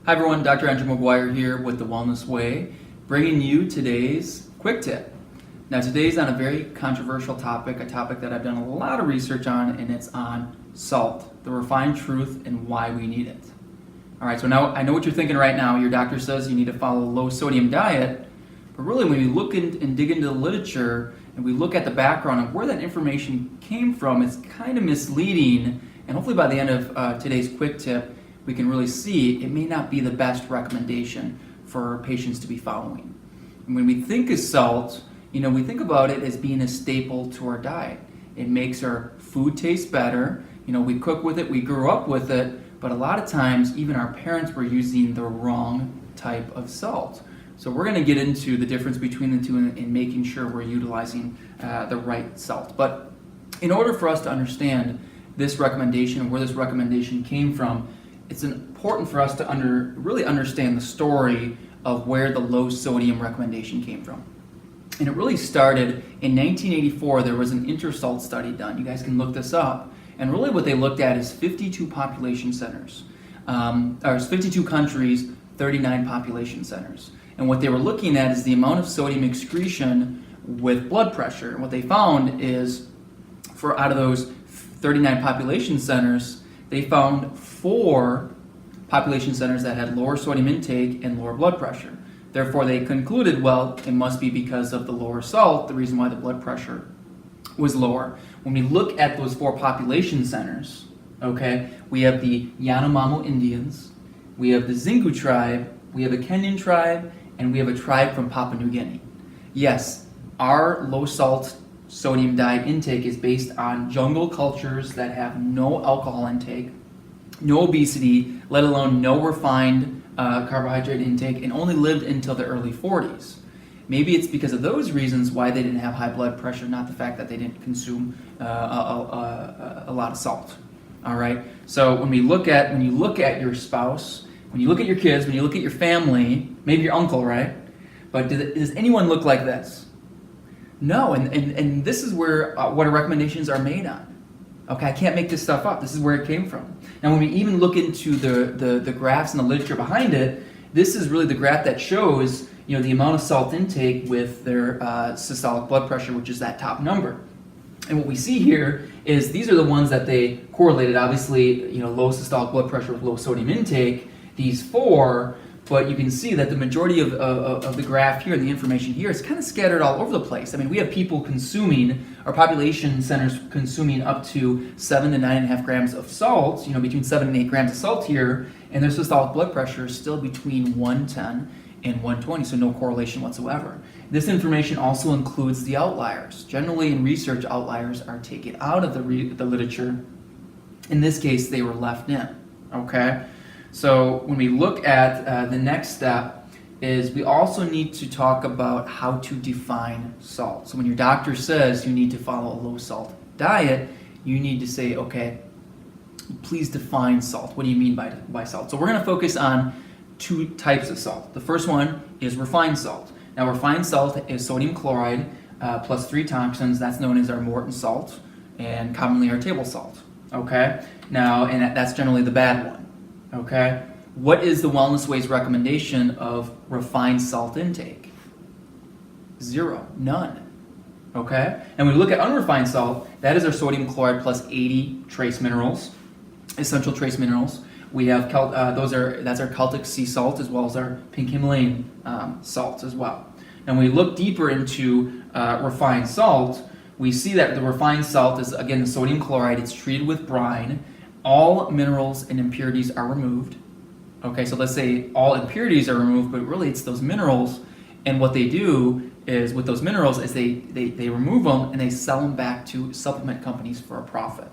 Hi everyone, Dr. Andrew McGuire here with The Wellness Way, bringing you today's quick tip. Now today's on a very controversial topic, a topic that I've done a lot of research on, and it's on salt, the refined truth and why we need it. Alright, so now I know what you're thinking right now. Your doctor says you need to follow a low sodium diet, but really when we look and dig into the literature and we look at the background of where that information came from, it's kind of misleading, and hopefully by the end of today's quick tip, we can really see it may not be the best recommendation for patients to be following. And when we think of salt, we think about it as being a staple to our diet. It makes our food taste better. We cook with it, we grew up with it, but a lot of times even our parents were using the wrong type of salt. So we're going to get into the difference between the two and making sure we're utilizing the right salt. But in order for us to understand this recommendation and where this recommendation came from, it's important for us to really understand the story of where the low sodium recommendation came from. And it really started in 1984. There was an intersalt study done. You guys can look this up. And really what they looked at is 52 population centers. Or 52 countries, 39 population centers. And what they were looking at is the amount of sodium excretion with blood pressure. And what they found is, for out of those 39 population centers, they found 4 population centers that had lower sodium intake and lower blood pressure. Therefore, they concluded, well, it must be because of the lower salt, the reason why the blood pressure was lower. When we look at those 4 population centers, okay, we have the Yanomamo Indians, we have the Xingu tribe, we have a Kenyan tribe, and we have a tribe from Papua New Guinea. Yes, our low salt sodium diet intake is based on jungle cultures that have no alcohol intake, no obesity, let alone no refined carbohydrate intake, and only lived until the early 40s. Maybe it's because of those reasons why they didn't have high blood pressure, not the fact that they didn't consume a lot of salt. All right. So when you look at your spouse, when you look at your kids, when you look at your family, maybe your uncle, right? But does anyone look like this? No, and this is where what our recommendations are made on. Okay, I can't make this stuff up. This is where it came from. Now, when we even look into the graphs and the literature behind it, this is really the graph that shows the amount of salt intake with their systolic blood pressure, which is that top number. And what we see here is these are the ones that they correlated. Obviously, low systolic blood pressure with low sodium intake. These 4. But you can see that the majority of the graph here, the information here, is kind of scattered all over the place. I mean, we have people consuming, our population centers consuming up to 7 to 9.5 grams of salt, between 7 and 8 grams of salt here, and their systolic blood pressure is still between 110 and 120, so no correlation whatsoever. This information also includes the outliers. Generally, in research, outliers are taken out of the literature. In this case, they were left in, okay? So when we look at the next step is we also need to talk about how to define salt. So when your doctor says you need to follow a low salt diet, you need to say, okay, please define salt. What do you mean by salt? So we're going to focus on 2 types of salt. The first one is refined salt. Now refined salt is sodium chloride plus 3 toxins. That's known as our Morton salt and commonly our table salt. Okay? Now, and that's generally the bad one. Okay, what is the Wellness Way's recommendation of refined salt intake? 0, none. Okay, and when we look at unrefined salt, that is our sodium chloride plus 80 trace minerals, essential trace minerals. We have that's our Celtic sea salt as well as our pink Himalayan salt as well. And when we look deeper into refined salt, we see that the refined salt is again the sodium chloride. It's treated with brine. All minerals and impurities are removed. Okay, so let's say all impurities are removed, but really it's those minerals, and what they do is with those minerals is they remove them and they sell them back to supplement companies for a profit.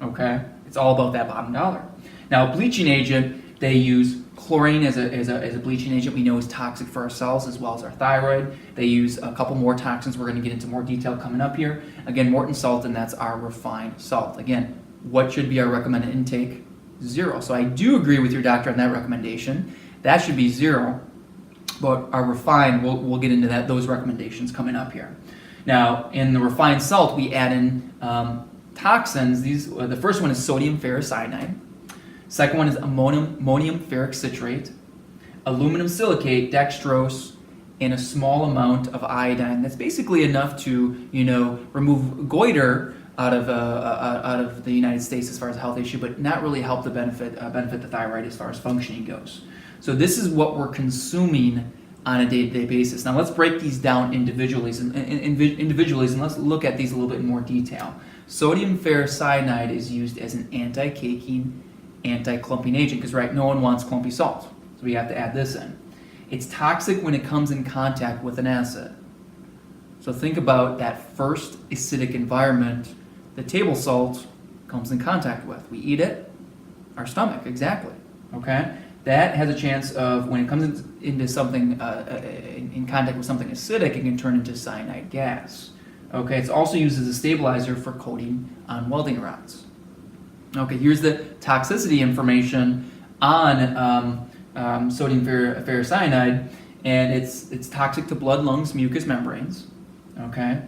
Okay, it's all about that bottom dollar. Now, bleaching agent, they use chlorine as a bleaching agent. We know is toxic for our cells as well as our thyroid. They use a couple more toxins. We're going to get into more detail coming up here. Again, Morton salt, and that's our refined salt. Again, what should be our recommended intake? 0. So I do agree with your doctor on that recommendation. That should be 0. But our refined, we'll get into those recommendations coming up here. Now, in the refined salt, we add in toxins. The first one is sodium ferrocyanide. Second one is ammonium ferric citrate, aluminum silicate, dextrose, and a small amount of iodine. That's basically enough to, remove goiter out of the United States as far as a health issue, but not really help the benefit the thyroid as far as functioning goes. So this is what we're consuming on a day-to-day basis. Now let's break these down individually and let's look at these a little bit in more detail. Sodium ferrocyanide is used as an anti-caking, anti-clumping agent because, right, no one wants clumpy salt. So we have to add this in. It's toxic when it comes in contact with an acid. So think about that first acidic environment that table salt comes in contact with. We eat it, our stomach, exactly. Okay? That has a chance of, when it comes into something, in contact with something acidic, it can turn into cyanide gas. Okay, it's also used as a stabilizer for coating on welding rods. Okay, here's the toxicity information on sodium ferrocyanide, and it's toxic to blood, lungs, mucous membranes. Okay,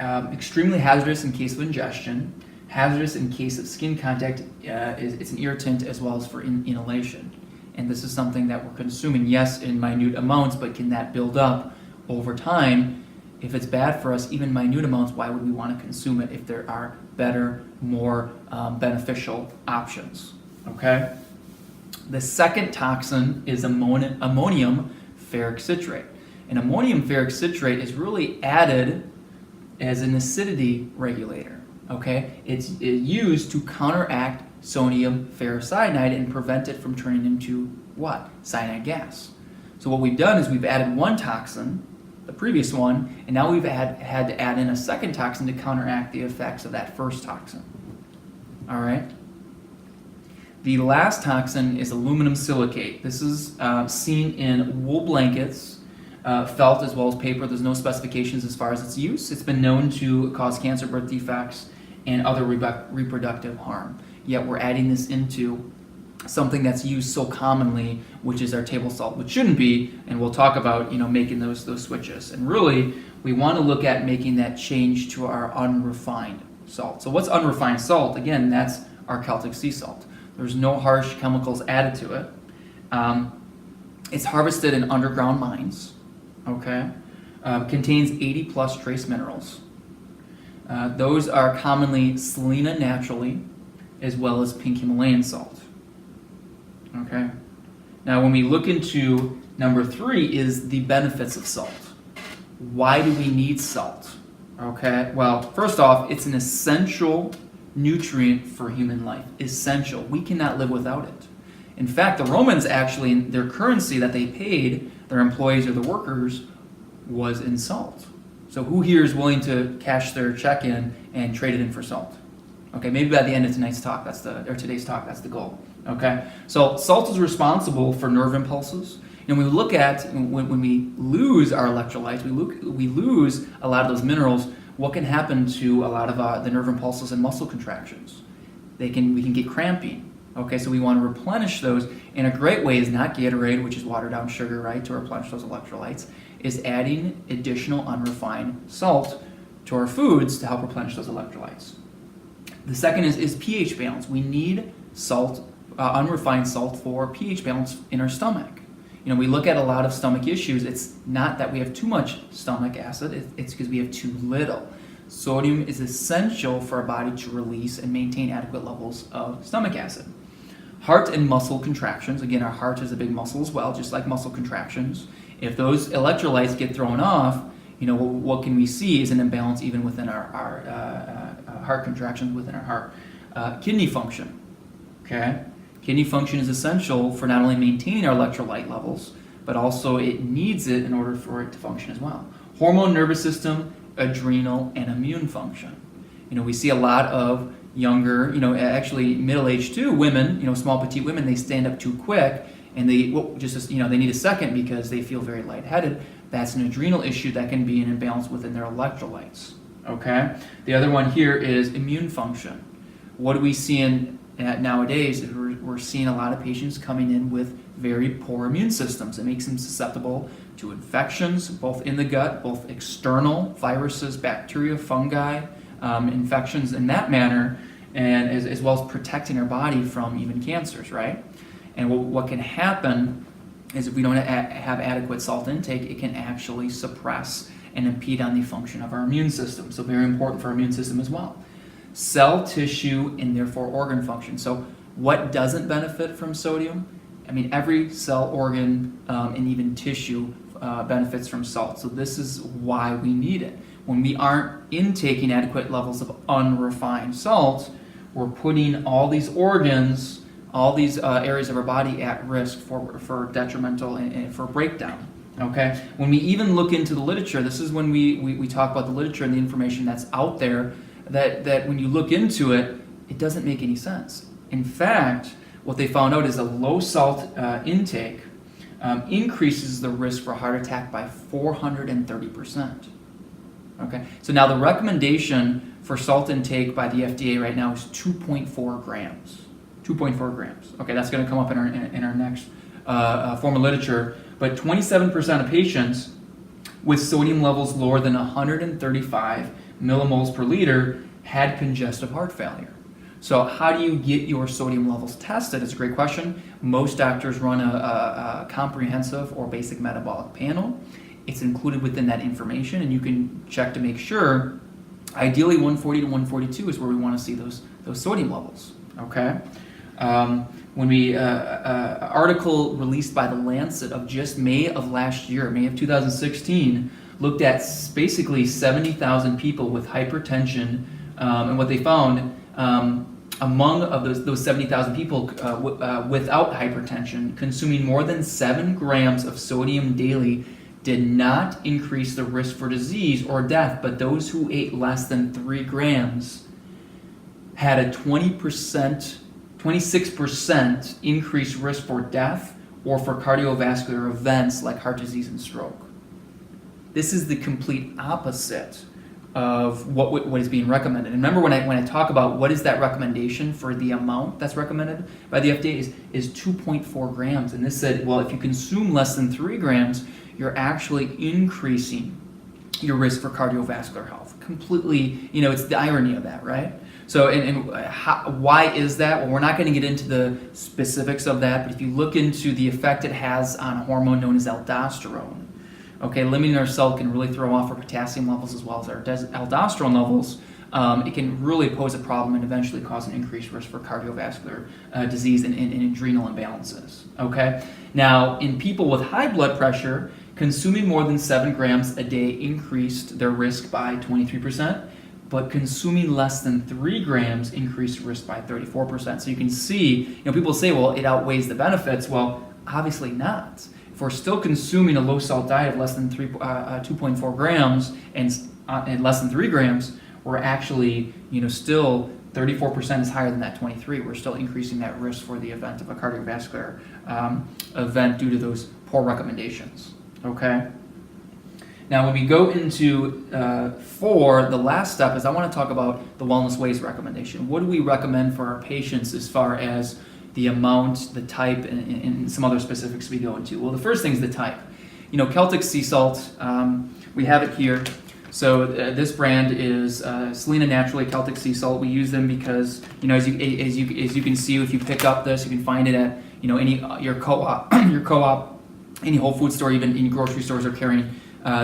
extremely hazardous in case of ingestion, hazardous in case of skin contact. It's an irritant as well as for inhalation. And this is something that we're consuming, yes, in minute amounts, but can that build up over time? If it's bad for us, even minute amounts, why would we want to consume it if there are better, more beneficial options? Okay. The second toxin is ammonium ferric citrate. And ammonium ferric citrate is really added as an acidity regulator. Okay, it's used to counteract sodium ferrocyanide and prevent it from turning into what? Cyanide gas. So what we've done is we've added one toxin, the previous one, and now we've had to add in a second toxin to counteract the effects of that first toxin. All right. The last toxin is aluminum silicate. This is seen in wool blankets, felt, as well as paper. There's no specifications as far as its use. It's been known to cause cancer, birth defects, and other reproductive harm. Yet we're adding this into something that's used so commonly, which is our table salt, which shouldn't be, and we'll talk about making those switches. And really, we want to look at making that change to our unrefined salt. So what's unrefined salt? Again, that's our Celtic sea salt. There's no harsh chemicals added to it. It's harvested in underground mines. Okay, contains 80 plus trace minerals. Those are commonly selena naturally, as well as pink Himalayan salt. Okay. Now, when we look into number 3 is the benefits of salt. Why do we need salt? Okay. Well, first off, it's an essential nutrient for human life. Essential. We cannot live without it. In fact, the Romans actually, their currency that they paid their employees or the workers was in salt. So who here is willing to cash their check in and trade it in for salt? Okay, maybe by the end of today's talk, that's the goal. Okay, so salt is responsible for nerve impulses. And we look at when we lose our electrolytes, we lose a lot of those minerals. What can happen to a lot of the nerve impulses and muscle contractions? We can get cramping. Okay, so we want to replenish those. And a great way is not Gatorade, which is watered down sugar, right, to replenish those electrolytes, is adding additional unrefined salt to our foods to help replenish those electrolytes. The second is pH balance. We need salt, unrefined salt, for pH balance in our stomach. We look at a lot of stomach issues. It's not that we have too much stomach acid, it's because we have too little. Sodium is essential for our body to release and maintain adequate levels of stomach acid. Heart and muscle contractions. Again, our heart is a big muscle as well, just like muscle contractions. If those electrolytes get thrown off, what can we see is an imbalance even within our heart contractions within our heart. Kidney function. Okay, kidney function is essential for not only maintaining our electrolyte levels, but also it needs it in order for it to function as well. Hormone, nervous system, adrenal, and immune function. We see a lot of younger, actually middle-aged too, women, small petite women, they stand up too quick and they need a second because they feel very lightheaded. That's an adrenal issue that can be an imbalance within their electrolytes. Okay? The other one here is immune function. What do we see nowadays? We're seeing a lot of patients coming in with very poor immune systems. It makes them susceptible to infections, both in the gut, both external viruses, bacteria, fungi, infections in that manner. and as well as protecting our body from even cancers, right? And what can happen is if we don't have adequate salt intake, it can actually suppress and impede on the function of our immune system. So very important for our immune system as well. Cell, tissue, and therefore organ function. So what doesn't benefit from sodium? I mean, every cell, organ, and even tissue benefits from salt. So this is why we need it. When we aren't intaking adequate levels of unrefined salt, we're putting all these organs, all these areas of our body at risk for detrimental and for breakdown. Okay? When we even look into the literature, this is when we talk about the literature and the information that's out there, that when you look into it, it doesn't make any sense. In fact, what they found out is a low salt intake increases the risk for heart attack by 430%. Okay, so now the recommendation for salt intake by the FDA right now is 2.4 grams. 2.4 grams. Okay, that's going to come up in our next form of literature. But 27% of patients with sodium levels lower than 135 millimoles per liter had congestive heart failure. So how do you get your sodium levels tested? It's a great question. Most doctors run a comprehensive or basic metabolic panel. It's included within that information, and you can check to make sure. Ideally, 140 to 142 is where we want to see those sodium levels. Okay. When we article released by the Lancet of just May of last year, May of 2016, looked at basically 70,000 people with hypertension, and what they found among of those 70,000 people without hypertension, consuming more than 7 grams of sodium daily did not increase the risk for disease or death, but those who ate less than 3 grams had a 26% increased risk for death or for cardiovascular events like heart disease and stroke. This is the complete opposite of what is being recommended. And remember when I talk about what is that recommendation for the amount that's recommended by the FDA is 2.4 grams. And this said, well, if you consume less than 3 grams, you're actually increasing your risk for cardiovascular health. Completely, it's the irony of that, right? So, why is that? Well, we're not going to get into the specifics of that, but if you look into the effect it has on a hormone known as aldosterone, okay, limiting our salt can really throw off our potassium levels as well as our aldosterone levels. It can really pose a problem and eventually cause an increased risk for cardiovascular disease and adrenal imbalances. Okay, now in people with high blood pressure, consuming more than 7 grams a day increased their risk by 23%, but consuming less than 3 grams increased risk by 34%. So you can see, people say, well, it outweighs the benefits. Well, obviously not. If we're still consuming a low salt diet of less than 2.4 grams and less than 3 grams, we're actually, still 34% is higher than that 23. We're still increasing that risk for the event of a cardiovascular event due to those poor recommendations. Okay. Now, when we go into 4, the last step is I want to talk about the Wellness Ways recommendation. What do we recommend for our patients as far as the amount, the type, and some other specifics we go into? Well, the first thing is the type. Celtic sea salt, we have it here. So this brand is Selena Naturally Celtic Sea Salt. We use them because, as you can see, if you pick up this, you can find it at any your co-op, any Whole Food store, even in grocery stores are carrying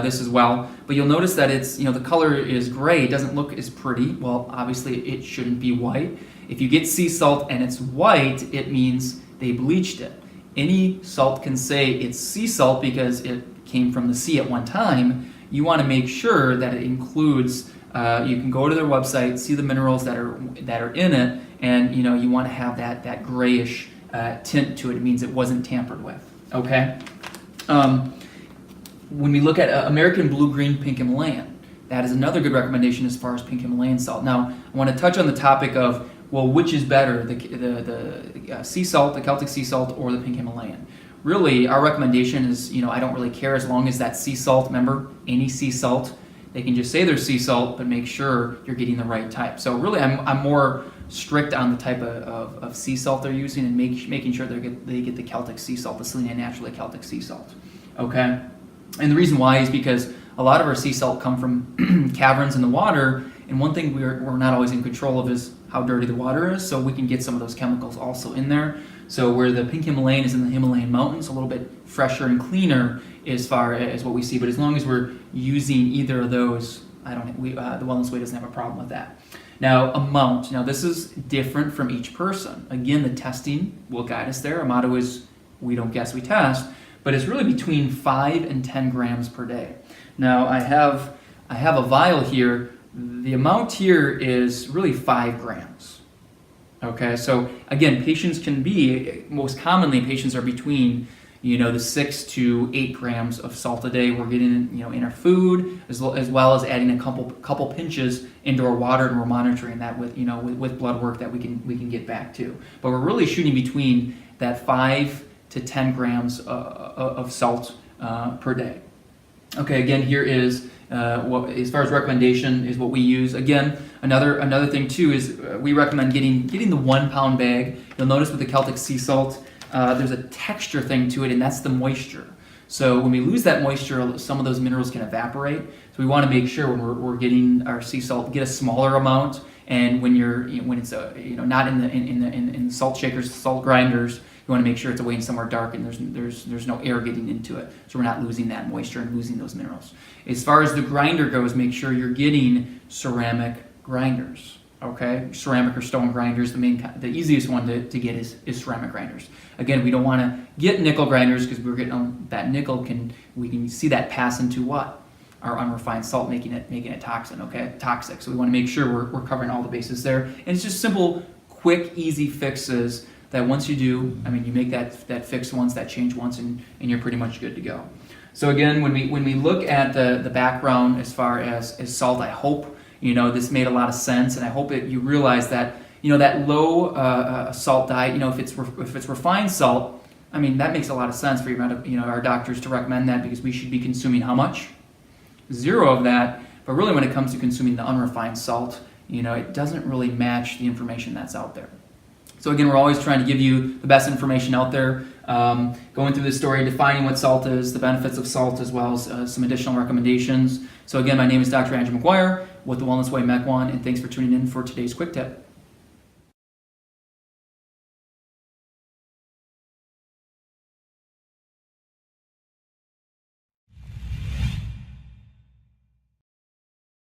this as well. But you'll notice that it's, the color is gray. It doesn't look as pretty. Well, obviously it shouldn't be white. If you get sea salt and it's white, it means they bleached it. Any salt can say it's sea salt because it came from the sea at one time. You want to make sure that it includes, you can go to their website, see the minerals that are in it, and you want to have that grayish tint to it. It means it wasn't tampered with. Okay. When we look at American Blue, Green, Pink Himalayan, that is another good recommendation as far as Pink Himalayan salt. Now, I want to touch on the topic of, well, which is better, the sea salt, the Celtic sea salt, or the Pink Himalayan? Really, our recommendation is, I don't really care as long as that sea salt, remember, any sea salt, they can just say they're sea salt, but make sure you're getting the right type. So really, I'm more strict on the type of sea salt they're using and making sure they get the Celtic sea salt, the Selena Naturally Celtic sea salt. Okay? And the reason why is because a lot of our sea salt come from caverns in the water, And one thing we're not always in control of is how dirty the water is, so we can get some of those chemicals also in there. So where the pink Himalayan is in the Himalayan mountains, a little bit fresher and cleaner as far as what we see. But as long as we're using either of those, the Wellness Way doesn't have a problem with that. Now, amount. Now, this is different from each person. Again, the testing will guide us there. Our motto is, we don't guess, we test. But it's really between 5 and 10 grams per day. Now, I have a vial here. The amount here is really 5 grams. Okay, so again, patients can be, most commonly, patients are between, the 6 to 8 grams of salt a day we're getting, in our food, as well as adding a couple pinches into our water, and we're monitoring that with blood work that we can get back to. But we're really shooting between that 5 to 10 grams of salt per day. Okay, again, here is as far as recommendation is what we use. Again, another thing too is we recommend getting the 1 pound bag. You'll notice with the Celtic sea salt, there's a texture thing to it, and that's the moisture. So when we lose that moisture, some of those minerals can evaporate. So we want to make sure when we're getting our sea salt, get a smaller amount. And when it's not in the salt shakers, salt grinders, you want to make sure it's away somewhere dark and there's no air getting into it, so we're not losing that moisture and losing those minerals. As far as the grinder goes, make sure you're getting ceramic grinders. Okay, ceramic or stone grinders. The easiest one to get is ceramic grinders. Again, we don't want to get nickel grinders because we're getting that nickel we can see that pass into what? Our unrefined salt, making it toxic. So we want to make sure we're covering all the bases there. And it's just simple, quick, easy fixes that once you do, you make that fix once, that change once, and you're pretty much good to go. So again, when we look at the background as far as salt, I hope this made a lot of sense, and I hope that you realize that that low salt diet, if it's refined salt, that makes a lot of sense for our doctors to recommend that, because we should be consuming how much? 0 of that. But really, when it comes to consuming the unrefined salt, it doesn't really match the information that's out there. So again, we're always trying to give you the best information out there, going through this story, defining what salt is, the benefits of salt, as well as some additional recommendations. So again, my name is Dr. Andrew McGuire with the Wellness Way Mequon, and thanks for tuning in for today's quick tip.